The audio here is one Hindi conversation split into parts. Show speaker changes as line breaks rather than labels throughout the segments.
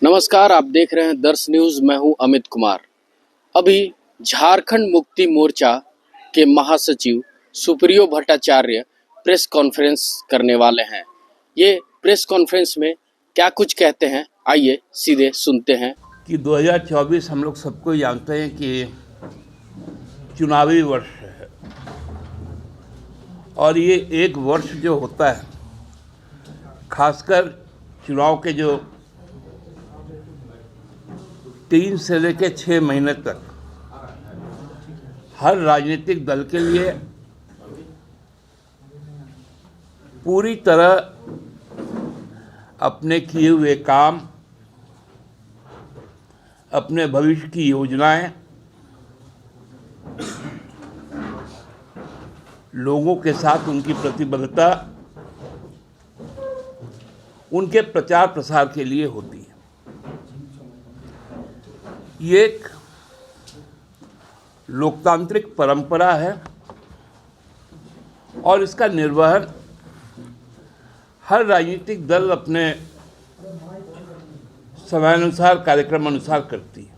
नमस्कार, आप देख रहे हैं दर्श न्यूज। मैं हूं अमित कुमार। अभी झारखंड मुक्ति मोर्चा के महासचिव सुप्रियो भट्टाचार्य प्रेस कॉन्फ्रेंस करने वाले हैं। ये प्रेस कॉन्फ्रेंस में क्या कुछ कहते हैं, आइए सीधे सुनते हैं।
कि 2024 हम लोग सबको जानते हैं कि चुनावी वर्ष है और ये एक वर्ष जो होता है, खासकर चुनाव के जो 3 से लेकर 6 महीने तक हर राजनीतिक दल के लिए पूरी तरह अपने किए हुए काम, अपने भविष्य की योजनाएं लोगों के साथ उनकी प्रतिबद्धता उनके प्रचार प्रसार के लिए होती है। ये एक लोकतांत्रिक परंपरा है और इसका निर्वहन हर राजनीतिक दल अपने समयानुसार, कार्यक्रम अनुसार करती है।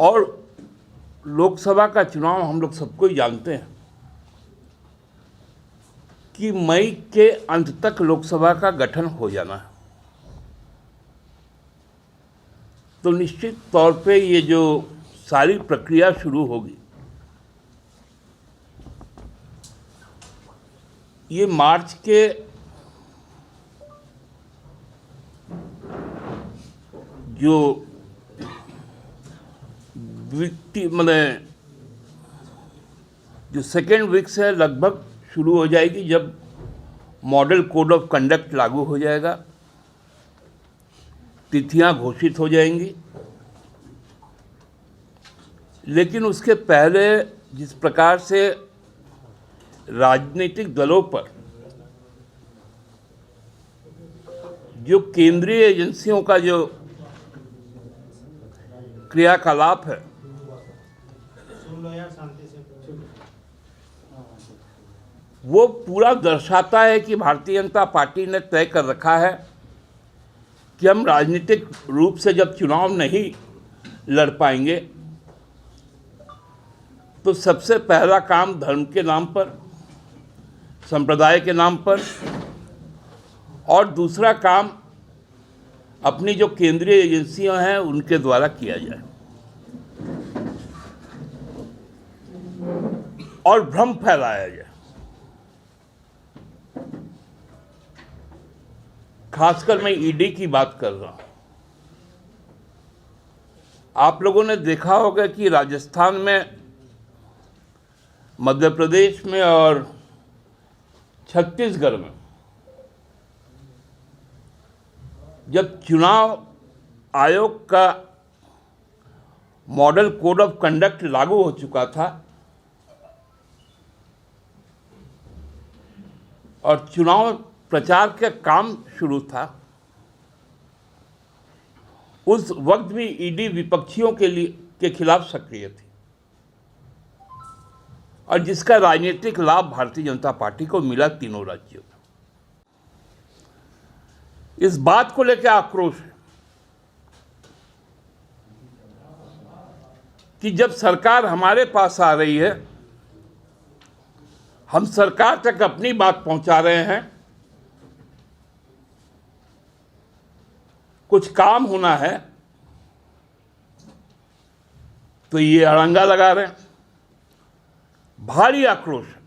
और लोकसभा का चुनाव हम लोग सबको ही जानते हैं कि मई के अंत तक लोकसभा का गठन हो जाना है। तो निश्चित तौर पे ये जो सारी प्रक्रिया शुरू होगी, ये मार्च के जो जो सेकेंड वीक से लगभग शुरू हो जाएगी, जब मॉडल कोड ऑफ कंडक्ट लागू हो जाएगा, तिथियां घोषित हो जाएंगी। लेकिन उसके पहले जिस प्रकार से राजनीतिक दलों पर जो केंद्रीय एजेंसियों का जो क्रियाकलाप है, वो पूरा दर्शाता है कि भारतीय जनता पार्टी ने तय कर रखा है कि हम राजनीतिक रूप से जब चुनाव नहीं लड़ पाएंगे तो सबसे पहला काम धर्म के नाम पर, संप्रदाय के नाम पर, और दूसरा काम अपनी जो केंद्रीय एजेंसियां हैं उनके द्वारा किया जाए और भ्रम फैलाया जाए। खासकर मैं ईडी की बात कर रहा हूं। आप लोगों ने देखा होगा कि राजस्थान में, मध्य प्रदेश में और छत्तीसगढ़ में जब चुनाव आयोग का मॉडल कोड ऑफ कंडक्ट लागू हो चुका था और चुनाव प्रचार का काम शुरू था, उस वक्त भी ईडी विपक्षियों के खिलाफ सक्रिय थी और जिसका राजनीतिक लाभ भारतीय जनता पार्टी को मिला तीनों राज्यों में। इस बात को लेकर आक्रोश है कि जब सरकार हमारे पास आ रही है, हम सरकार तक अपनी बात पहुंचा रहे हैं, कुछ काम होना है तो ये अड़ंगा लगा रहे हैं। भारी आक्रोश है।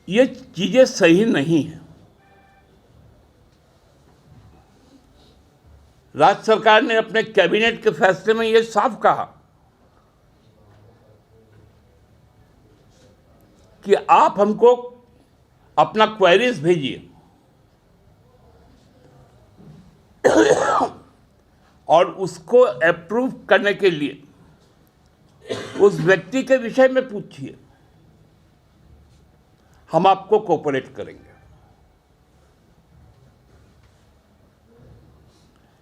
ये चीजें सही नहीं है। राज्य सरकार ने अपने कैबिनेट के फैसले में ये साफ कहा कि आप हमको अपना क्वेरीज भेजिए और उसको अप्रूव करने के लिए उस व्यक्ति के विषय में पूछिए, हम आपको कोऑपरेट करेंगे।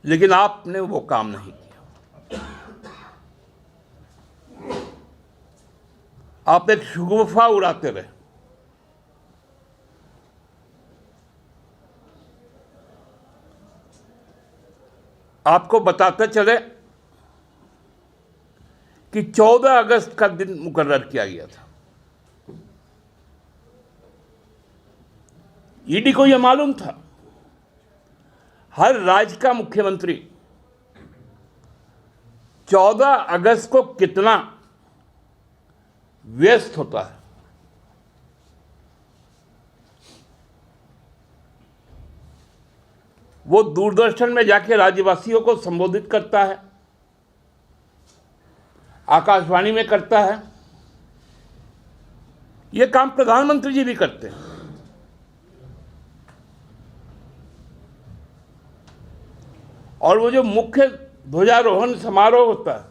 लेकिन आपने वो काम नहीं किया। आप एक शगुफा उड़ाते रहे। आपको बताते चले कि 14 अगस्त का दिन मुकर्रर किया गया था। ईडी को यह मालूम था हर राज्य का मुख्यमंत्री 14 अगस्त को कितना व्यस्त होता है। वो दूरदर्शन में जाके राज्यवासियों को संबोधित करता है, आकाशवाणी में करता है। ये काम प्रधानमंत्री जी भी करते हैं। और वो जो मुख्य ध्वजारोहण समारोह होता है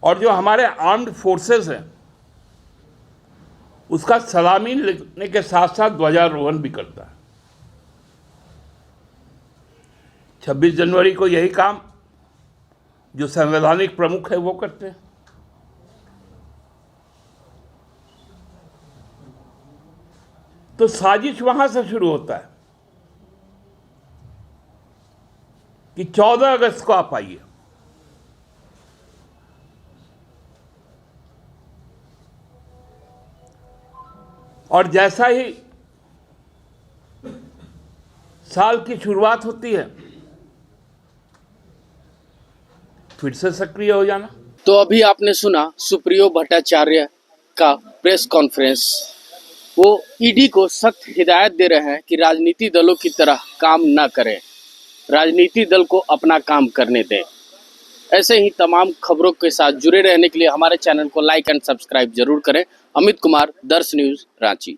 और जो हमारे आर्म्ड फोर्सेस हैं, उसका सलामी लेने के साथ साथ ध्वजारोहण भी करता है। 26 जनवरी को यही काम जो संवैधानिक प्रमुख है वो करते हैं। तो साजिश वहां से शुरू होता है कि 14 अगस्त को आप आइए। और जैसा ही साल की शुरुआत होती है, फिर से सक्रिय हो जाना।
तो अभी आपने सुना सुप्रियो भट्टाचार्य का प्रेस कॉन्फ्रेंस। वो ईडी को सख्त हिदायत दे रहे हैं कि राजनीति दलों की तरह काम न करें, राजनीति दल को अपना काम करने दें। ऐसे ही तमाम खबरों के साथ जुड़े रहने के लिए हमारे चैनल को लाइक एंड सब्सक्राइब जरूर करें। अमित कुमार, दर्श न्यूज़, रांची।